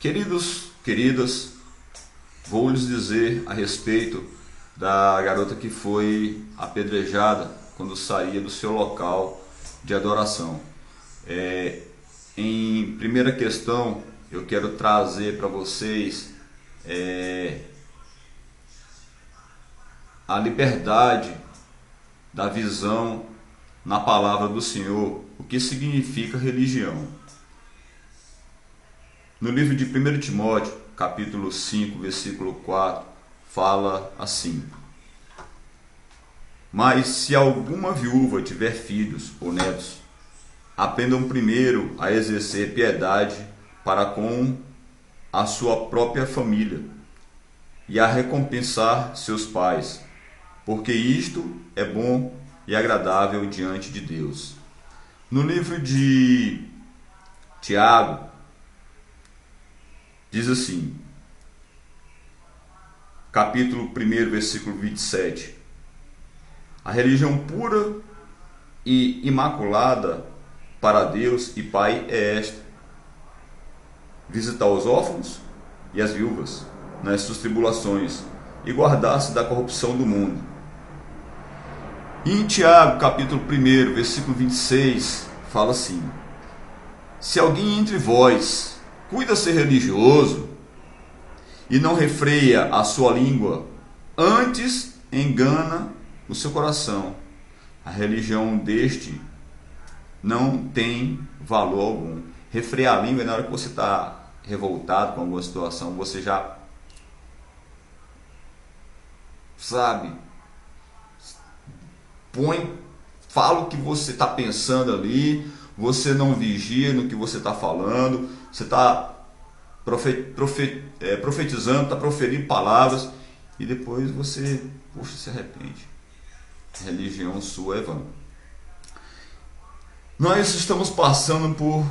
Queridos, queridas, vou lhes dizer a respeito da garota que foi apedrejada quando saía do seu local de adoração. Em primeira questão, eu quero trazer para vocês a liberdade da visão na palavra do Senhor, o que significa religião. No livro de 1 Timóteo, capítulo 5, versículo 4, fala assim: Mas se alguma viúva tiver filhos ou netos, aprendam primeiro a exercer piedade para com a sua própria família e a recompensar seus pais, porque isto é bom e agradável diante de Deus. No livro de Tiago, diz assim, capítulo 1, versículo 27, a religião pura e imaculada para Deus e Pai é esta: visitar os órfãos e as viúvas nas suas tribulações e guardar-se da corrupção do mundo. E em Tiago, capítulo 1, versículo 26, fala assim: Se alguém entre vós cuida ser religioso e não refreia a sua língua, antes engana o seu coração, a religião deste não tem valor algum. Refrear a língua é na hora que você está revoltado com alguma situação, você já fala o que você está pensando ali, você não vigia no que você está falando, você está profetizando, está proferindo palavras e depois você, se arrepende. A religião sua é vã. Nós estamos passando por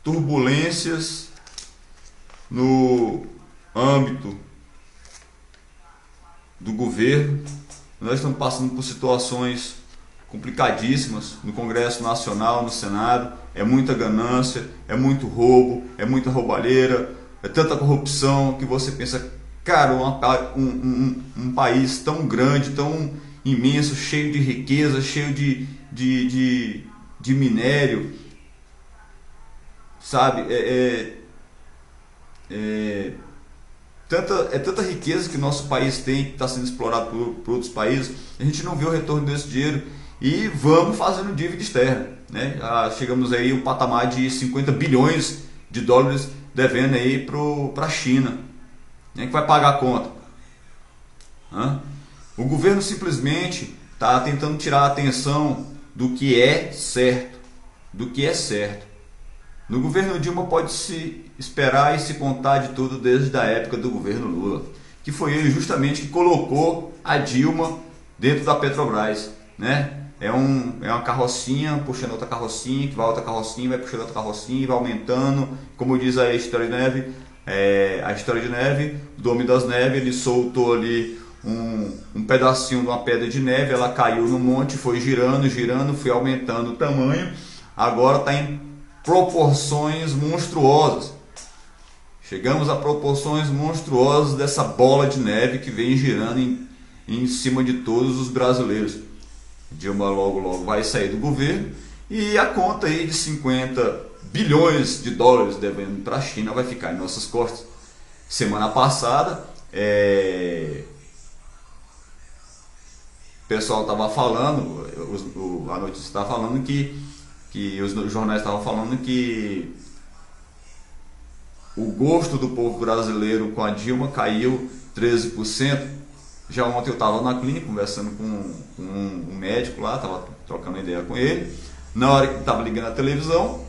turbulências no âmbito do governo, nós estamos passando por situações complicadíssimas no Congresso Nacional, no Senado. É muita ganância, é muito roubo, é muita roubalheira, é tanta corrupção que você pensa, cara, um país tão grande, tão imenso, cheio de riqueza, cheio de minério, sabe? Tanta riqueza que o nosso país tem, que está sendo explorado por outros países, a gente não vê o retorno desse dinheiro e vamos fazendo dívida externa, né? Já chegamos aí ao patamar de 50 bilhões de dólares devendo aí para a China. Quem é que vai pagar a conta? O governo simplesmente está tentando tirar a atenção do que é certo, No governo Dilma pode-se esperar e se contar de tudo desde a época do governo Lula, que foi ele justamente que colocou a Dilma dentro da Petrobras, né? É uma carrocinha puxando outra carrocinha, que vai outra carrocinha, vai puxando outra carrocinha e vai aumentando. Como diz a história de Neve, do Homem das Neves, ele soltou ali um pedacinho de uma pedra de neve, ela caiu no monte, foi girando, foi aumentando o tamanho, agora está em proporções monstruosas. Chegamos a proporções monstruosas dessa bola de neve que vem girando em cima de todos os brasileiros. Dilma logo vai sair do governo e a conta aí de 50 bilhões de dólares devendo para a China vai ficar em nossas costas. Semana passada, o pessoal estava falando, a notícia estava falando que os jornais estavam falando que o gosto do povo brasileiro com a Dilma caiu 13%. Já ontem eu estava na clínica conversando com um médico lá, estava trocando ideia com ele. Na hora que estava ligando a televisão,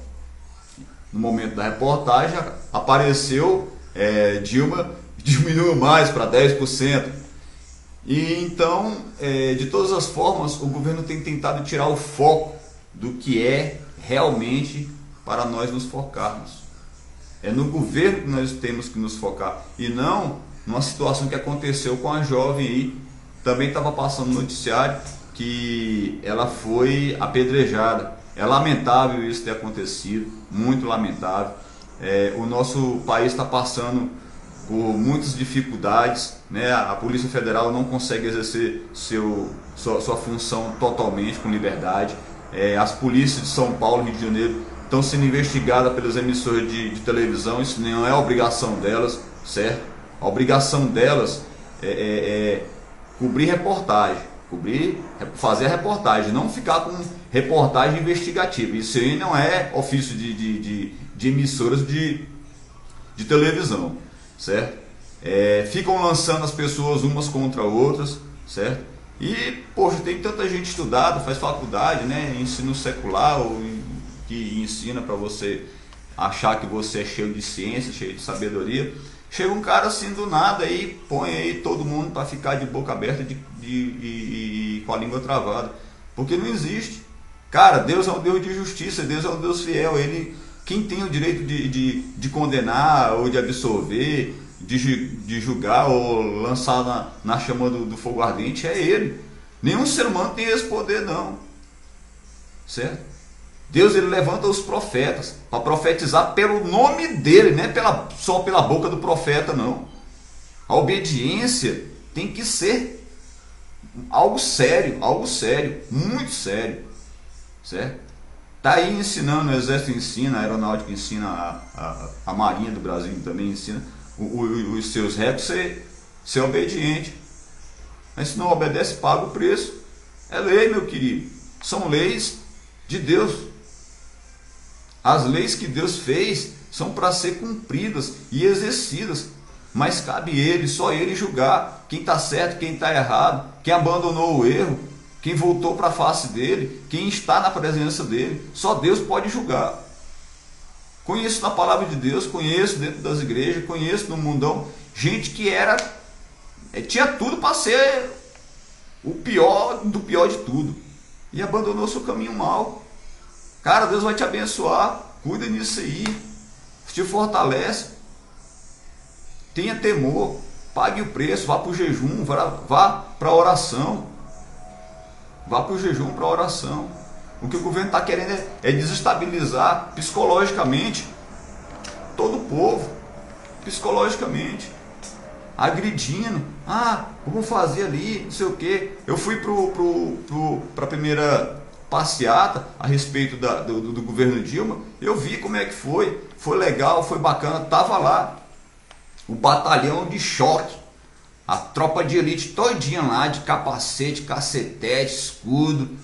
no momento da reportagem, apareceu Dilma diminuiu mais para 10%. E então, de todas as formas, o governo tem tentado tirar o foco do que é realmente para nós nos focarmos. É no governo que nós temos que nos focar e não numa situação que aconteceu com a jovem aí. Também estava passando no noticiário que ela foi apedrejada. É lamentável isso ter acontecido, muito lamentável. O nosso país está passando por muitas dificuldades, né? A Polícia Federal não consegue exercer sua função totalmente com liberdade. As polícias de São Paulo e Rio de Janeiro estão sendo investigadas pelas emissoras de televisão. Isso não é a obrigação delas, certo? A obrigação delas é cobrir reportagem, fazer a reportagem, não ficar com reportagem investigativa. Isso aí não é ofício de emissoras de televisão, certo? Ficam lançando as pessoas umas contra outras, certo? E, poxa, tem tanta gente estudada, faz faculdade, né? Ensino secular, que ensina para você achar que você é cheio de ciência, cheio de sabedoria. Chega um cara assim do nada e põe aí todo mundo para ficar de boca aberta e com a língua travada. Porque não existe. Cara, Deus é um Deus de justiça, Deus é um Deus fiel. Quem tem o direito de condenar ou de absolver, de julgar ou lançar na chama do fogo ardente é Ele. Nenhum ser humano tem esse poder, não. Certo? Deus, ele levanta os profetas para profetizar pelo nome dele, não é só pela boca do profeta, não. A obediência tem que ser algo sério, muito sério, certo? Está aí ensinando, o Exército ensina, a Aeronáutica ensina, a Marinha do Brasil também ensina os seus réus ser obediente. Mas se não obedece, paga o preço. É lei, meu querido. São leis de Deus. As leis que Deus fez são para ser cumpridas e exercidas, mas cabe Ele, só Ele julgar quem está certo, quem está errado, quem abandonou o erro, quem voltou para a face dEle, quem está na presença dEle. Só Deus pode julgar. Conheço na palavra de Deus, conheço dentro das igrejas, conheço no mundão, gente que tinha tudo para ser o pior do pior de tudo e abandonou seu caminho mal. Cara, Deus vai te abençoar, cuida nisso aí, te fortalece, tenha temor, pague o preço, vá para o jejum, vá para a oração, vá para o jejum, para a oração. O que o governo está querendo é desestabilizar psicologicamente todo o povo, psicologicamente, agredindo, vamos fazer ali, não sei o que. Eu fui para a primeira passeata a respeito do governo Dilma, eu vi como é que foi legal, foi bacana, tava lá o batalhão de choque, a tropa de elite todinha lá, de capacete, cacetete, escudo,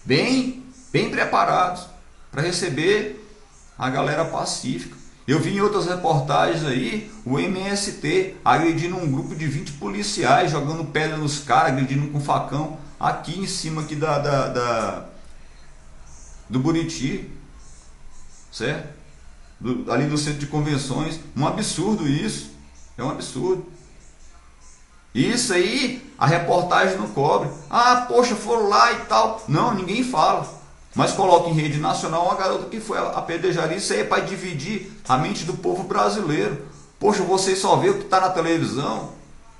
bem preparados para receber a galera pacífica. Eu vi em outras reportagens aí o MST agredindo um grupo de 20 policiais, jogando pedra nos caras, agredindo com facão aqui em cima aqui do Buriti, certo? Ali do centro de convenções. Um absurdo isso, é um absurdo. Isso aí a reportagem não cobre. Poxa, foram lá e tal. Não, ninguém fala. Mas coloca em rede nacional uma garota que foi apedrejada. Isso aí é para dividir a mente do povo brasileiro. Poxa, vocês só vê o que está na televisão,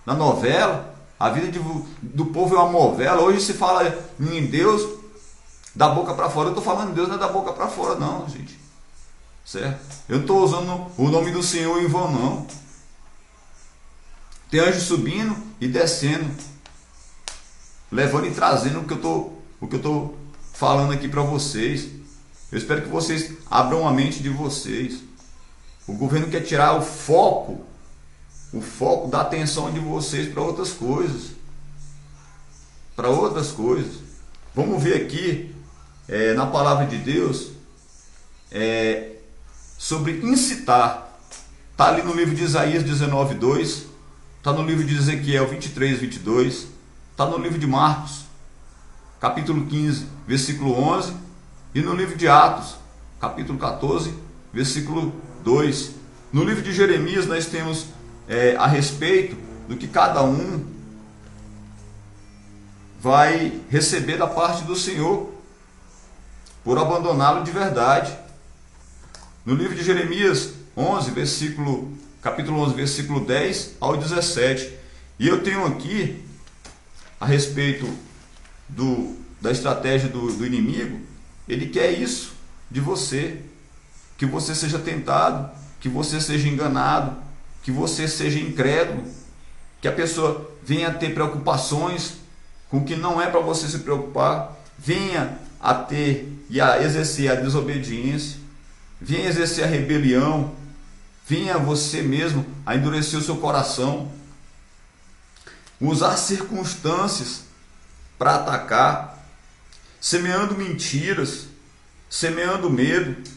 na novela. A vida do povo é uma novela. Hoje se fala em Deus da boca para fora. Eu estou falando em Deus não é da boca para fora não, gente. Certo? Eu não estou usando o nome do Senhor em vão não. Tem anjo subindo e descendo, levando e trazendo o que eu estou falando aqui para vocês. Eu espero que vocês abram a mente de vocês. O governo quer tirar o foco da atenção de vocês para outras coisas. Vamos ver aqui na palavra de Deus sobre incitar. Está ali no livro de Isaías 19:2. Está no livro de Ezequiel 23:22. Está no livro de Marcos, capítulo 15, versículo 11. E no livro de Atos, capítulo 14, versículo 2. No livro de Jeremias nós temos a respeito do que cada um vai receber da parte do Senhor por abandoná-lo de verdade. No livro de Jeremias 11, capítulo 11, versículo 10 ao 17. E eu tenho aqui a respeito da estratégia do inimigo. Ele quer isso de você, que você seja tentado, que você seja enganado, que você seja incrédulo, que a pessoa venha a ter preocupações com o que não é para você se preocupar, venha a ter e a exercer a desobediência, venha exercer a rebelião, venha você mesmo a endurecer o seu coração, usar circunstâncias para atacar, semeando mentiras, semeando medo,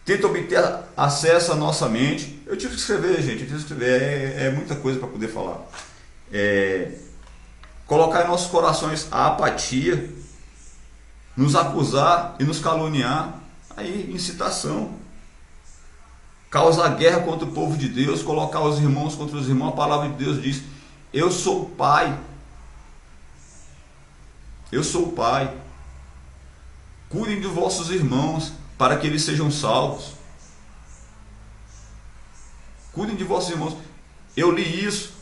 tenta obter acesso à nossa mente. Eu tive que escrever, gente, eu tive que escrever, é muita coisa para poder falar. Colocar em nossos corações a apatia, nos acusar e nos caluniar, aí incitação, causar guerra contra o povo de Deus, colocar os irmãos contra os irmãos. A palavra de Deus diz: eu sou o Pai, eu sou o Pai, cuidem de vossos irmãos para que eles sejam salvos, cuidem de vossos irmãos. Eu li isso,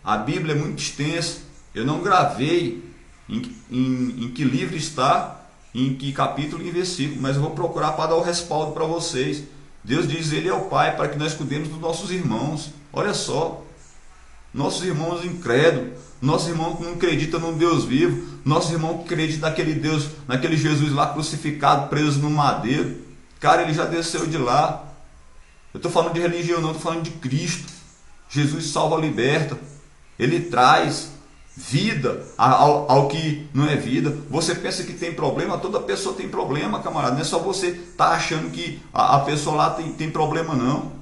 a Bíblia é muito extensa, eu não gravei em que livro está, em que capítulo e versículo, mas eu vou procurar para dar o respaldo para vocês. Deus diz: ele é o Pai para que nós cuidemos dos nossos irmãos. Olha só, nossos irmãos incrédulos, nossos irmãos que não acreditam num Deus vivo, nossos irmãos que acreditam naquele Deus, naquele Jesus lá crucificado, preso no madeiro. Cara, ele já desceu de lá. Eu estou falando de religião, não, estou falando de Cristo. Jesus salva, liberta, ele traz vida ao que não é vida. Você pensa que tem problema? Toda pessoa tem problema, camarada. Não é só você tá achando que a pessoa lá tem problema, não.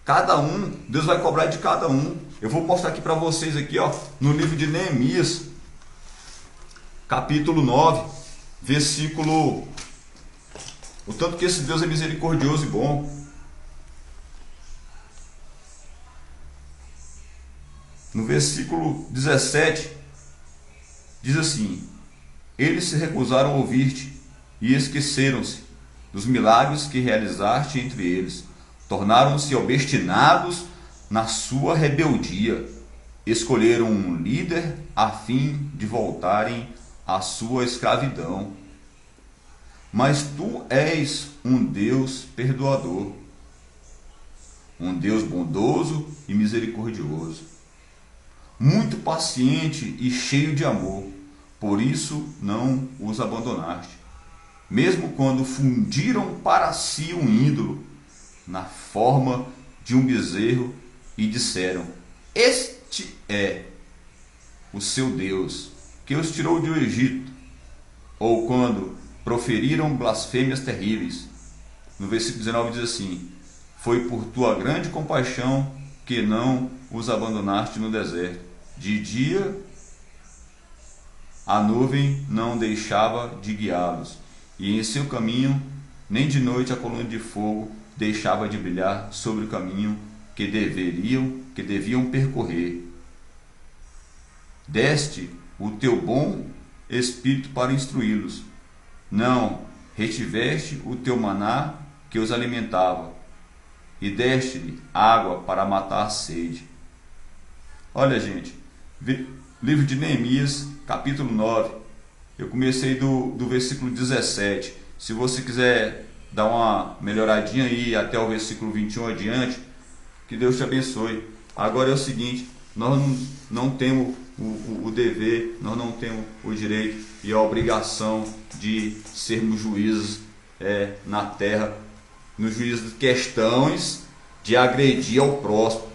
Cada um, Deus vai cobrar de cada um. Eu vou mostrar aqui para vocês aqui, ó, no livro de Neemias, capítulo 9, versículo, o tanto que esse Deus é misericordioso e bom. No versículo 17, diz assim: eles se recusaram a ouvir-te e esqueceram-se dos milagres que realizaste entre eles. Tornaram-se obstinados na sua rebeldia. Escolheram um líder a fim de voltarem à sua escravidão. Mas tu és um Deus perdoador, um Deus bondoso e misericordioso, muito paciente e cheio de amor. Por isso não os abandonaste, mesmo quando fundiram para si um ídolo na forma de um bezerro e disseram: este é o seu Deus que os tirou do Egito. Ou quando proferiram blasfêmias terríveis. No versículo 19 diz assim: foi por tua grande compaixão que não os abandonaste no deserto. De dia a nuvem não deixava de guiá-los, e em seu caminho nem de noite a coluna de fogo deixava de brilhar sobre o caminho que deviam percorrer. Deste o teu bom espírito para instruí-los. Não retiveste o teu maná que os alimentava, e deste-lhe água para matar a sede. Olha, gente, livro de Neemias, capítulo 9. Eu comecei do versículo 17. Se você quiser dar uma melhoradinha aí até o versículo 21 adiante, que Deus te abençoe. Agora é o seguinte: nós não temos o dever, nós não temos o direito e a obrigação de sermos juízes na terra, no juízo de questões de agredir ao próximo,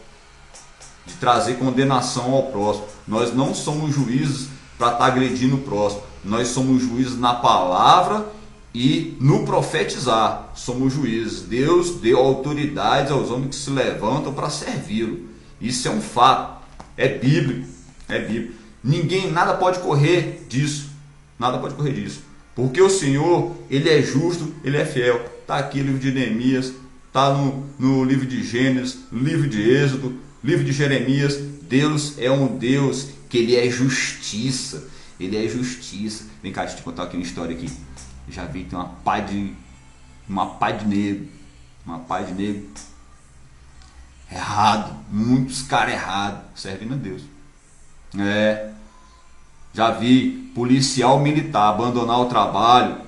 de trazer condenação ao próximo. Nós não somos juízes para estar agredindo o próximo. Nós somos juízes na palavra e no profetizar. Somos juízes. Deus deu autoridade aos homens que se levantam para servi-lo. Isso é um fato. É bíblico. É bíblico. Ninguém, nada pode correr disso. Nada pode correr disso. Porque o Senhor, Ele é justo, Ele é fiel. Está aqui o livro de Neemias, está no livro de Gênesis, no livro de Êxodo, livro de Jeremias. Deus é um Deus que Ele é justiça. Ele é justiça. Vem cá, deixa eu te contar aqui uma história aqui. Já vi que tem uma pá de negro errado, muitos caras errados servindo a Deus. Já vi policial militar abandonar o trabalho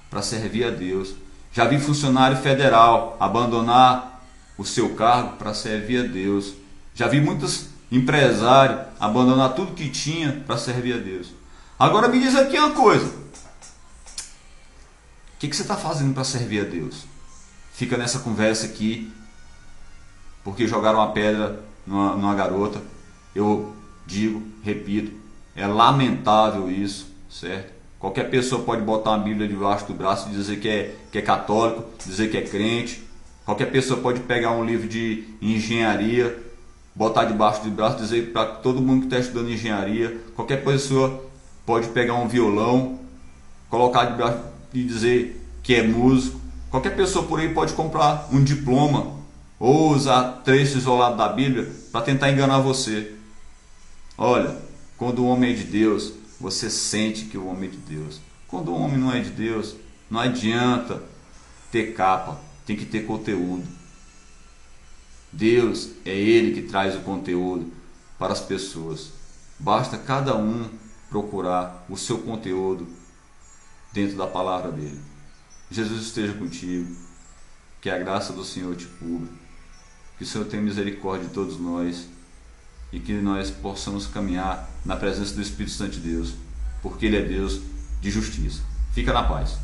para servir a Deus. Já vi funcionário federal abandonar o seu cargo para servir a Deus. Já vi muitos empresários abandonar tudo que tinha para servir a Deus. Agora me diz aqui uma coisa. O que você está fazendo para servir a Deus? Fica nessa conversa aqui, porque jogaram uma pedra numa garota. Eu digo, repito, é lamentável isso, certo? Qualquer pessoa pode botar a Bíblia debaixo do braço e dizer que é católico, dizer que é crente. Qualquer pessoa pode pegar um livro de engenharia, botar debaixo do braço e dizer para todo mundo que está estudando engenharia. Qualquer pessoa pode pegar um violão, colocar debaixo e dizer que é músico. Qualquer pessoa por aí pode comprar um diploma ou usar trecho isolado da Bíblia para tentar enganar você. Olha, quando o homem é de Deus, você sente que o homem é de Deus. Quando o homem não é de Deus, não adianta ter capa, tem que ter conteúdo. Deus é Ele que traz o conteúdo para as pessoas. Basta cada um procurar o seu conteúdo dentro da palavra dele. Jesus esteja contigo, que a graça do Senhor te cubra, que o Senhor tenha misericórdia de todos nós e que nós possamos caminhar na presença do Espírito Santo de Deus, porque Ele é Deus de justiça. Fica na paz.